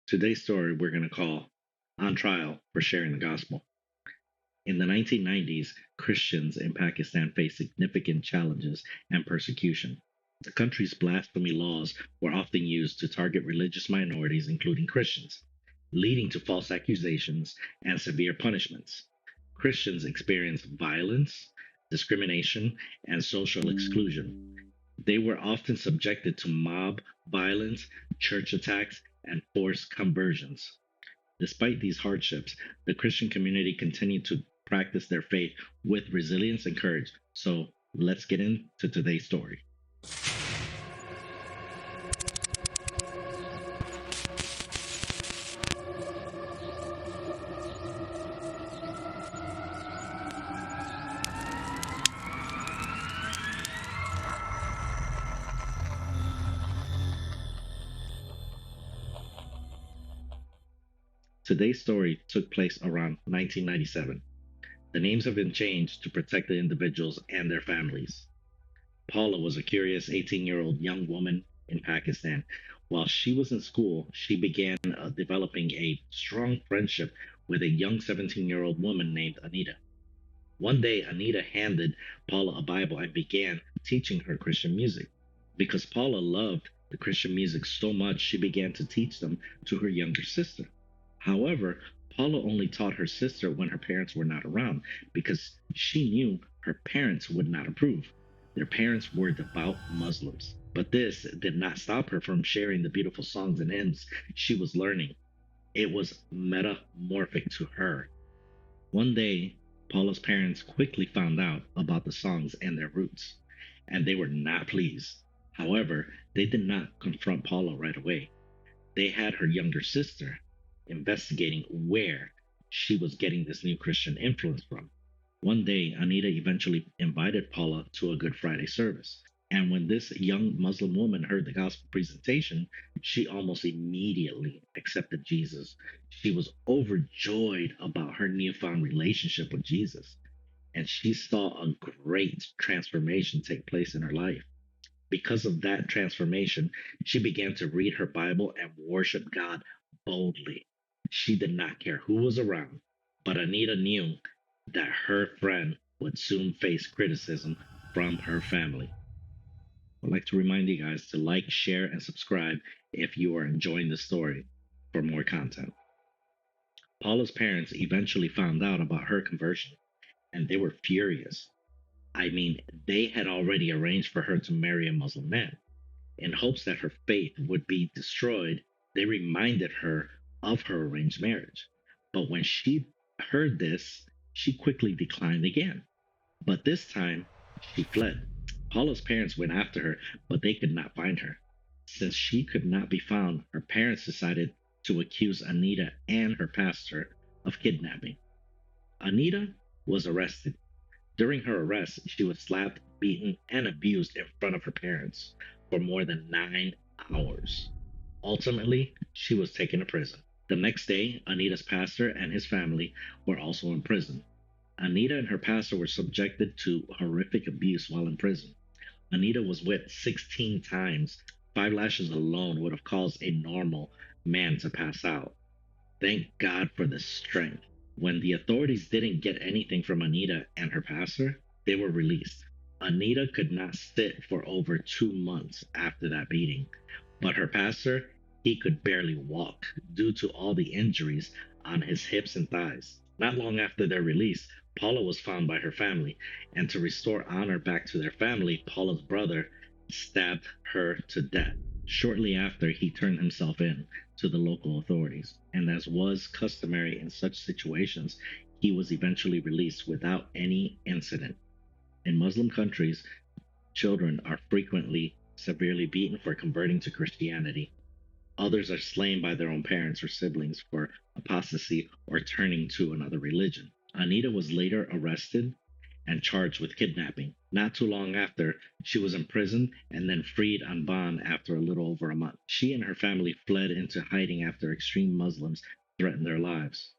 Today's story we're going to call On Trial for Sharing the Gospel. In the 1990s, Christians in Pakistan faced significant challenges and persecution. The country's blasphemy laws were often used to target religious minorities, including Christians, leading to false accusations and severe punishments. Christians experienced violence, discrimination, and social exclusion. They were often subjected to mob violence, church attacks, and forced conversions. Despite these hardships, the Christian community continued to practice their faith with resilience and courage. So let's get into today's story. Today's story took place around 1997. The names have been changed to protect the individuals and their families. Paula was a curious 18-year-old young woman in Pakistan. While she was in school, she began developing a strong friendship with a young 17-year-old woman named Anita. One day, Anita handed Paula a Bible and began teaching her Christian music. Because Paula loved the Christian music so much, she began to teach them to her younger sister. However, Paula only taught her sister when her parents were not around because she knew her parents would not approve. Their parents were devout Muslims. But this did not stop her from sharing the beautiful songs and hymns she was learning. It was metamorphic to her. One day, Paula's parents quickly found out about the songs and their roots, and they were not pleased. However, they did not confront Paula right away. They had her younger sister investigating where she was getting this new Christian influence from. One day, Anita eventually invited Paula to a Good Friday service. And when this young Muslim woman heard the gospel presentation, she almost immediately accepted Jesus. She was overjoyed about her newfound relationship with Jesus, and she saw a great transformation take place in her life. Because of that transformation, she began to read her Bible and worship God boldly. She did not care who was around, but Anita knew that her friend would soon face criticism from her family. I'd like to remind you guys to like, share, and subscribe if you are enjoying the story for more content. Paula's parents eventually found out about her conversion, and they were furious. I mean, they had already arranged for her to marry a Muslim man. In hopes that her faith would be destroyed, they reminded her of her arranged marriage. But when she heard this, she quickly declined again. But this time, she fled. Paula's parents went after her, but they could not find her. Since she could not be found, her parents decided to accuse Anita and her pastor of kidnapping. Anita was arrested. During her arrest, she was slapped, beaten, and abused in front of her parents for more than 9 hours. Ultimately, she was taken to prison. The next day, Anita's pastor and his family were also in prison. Anita and her pastor were subjected to horrific abuse while in prison. Anita was whipped 16 times. 5 lashes alone would have caused a normal man to pass out. Thank God for the strength. When the authorities didn't get anything from Anita and her pastor, they were released. Anita could not sit for over 2 months after that beating, but her pastor, he could barely walk due to all the injuries on his hips and thighs. Not long after their release, Paula was found by her family, and to restore honor back to their family, Paula's brother stabbed her to death. Shortly after, he turned himself in to the local authorities, and as was customary in such situations, he was eventually released without any incident. In Muslim countries, children are frequently severely beaten for converting to Christianity. Others are slain by their own parents or siblings for apostasy or turning to another religion. Anita was later arrested and charged with kidnapping. Not too long after, she was imprisoned and then freed on bond after a little over a month. She and her family fled into hiding after extreme Muslims threatened their lives.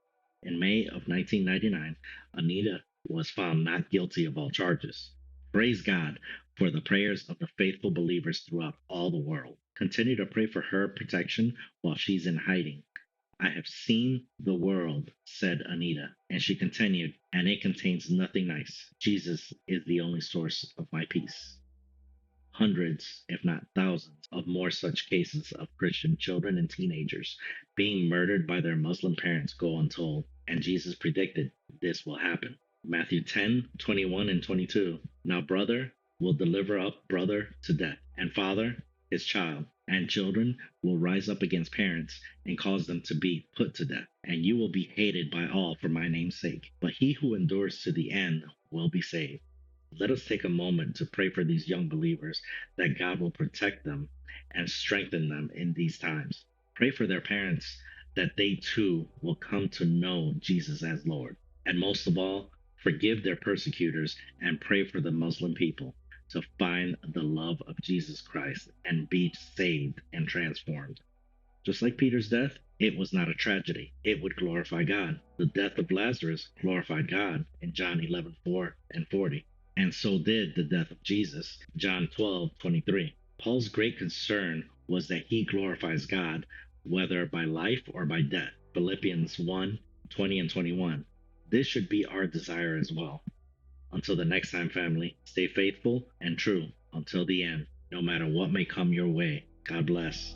In May of 1999, Anita was found not guilty of all charges. Praise God, for the prayers of the faithful believers throughout all the world. Continue to pray for her protection while she's in hiding. I have seen the world, said Anita, and she continued, and it contains nothing nice. Jesus is the only source of my peace. Hundreds, if not thousands, of more such cases of Christian children and teenagers being murdered by their Muslim parents go untold, and Jesus predicted this will happen. Matthew 10:21 and 22. Now, brother will deliver up brother to death, and father his child, and children will rise up against parents and cause them to be put to death, and you will be hated by all for my name's sake. But he who endures to the end will be saved. Let us take a moment to pray for these young believers that God will protect them and strengthen them in these times. Pray for their parents that they too will come to know Jesus as Lord. And most of all, forgive their persecutors and pray for the Muslim people to find the love of Jesus Christ and be saved and transformed. Just like Peter's death, it was not a tragedy. It would glorify God. The death of Lazarus glorified God in John 11:4 and 40. And so did the death of Jesus, John 12:23. Paul's great concern was that he glorifies God, whether by life or by death, Philippians 1:20 and 21. This should be our desire as well. Until the next time, family, stay faithful and true until the end, no matter what may come your way. God bless.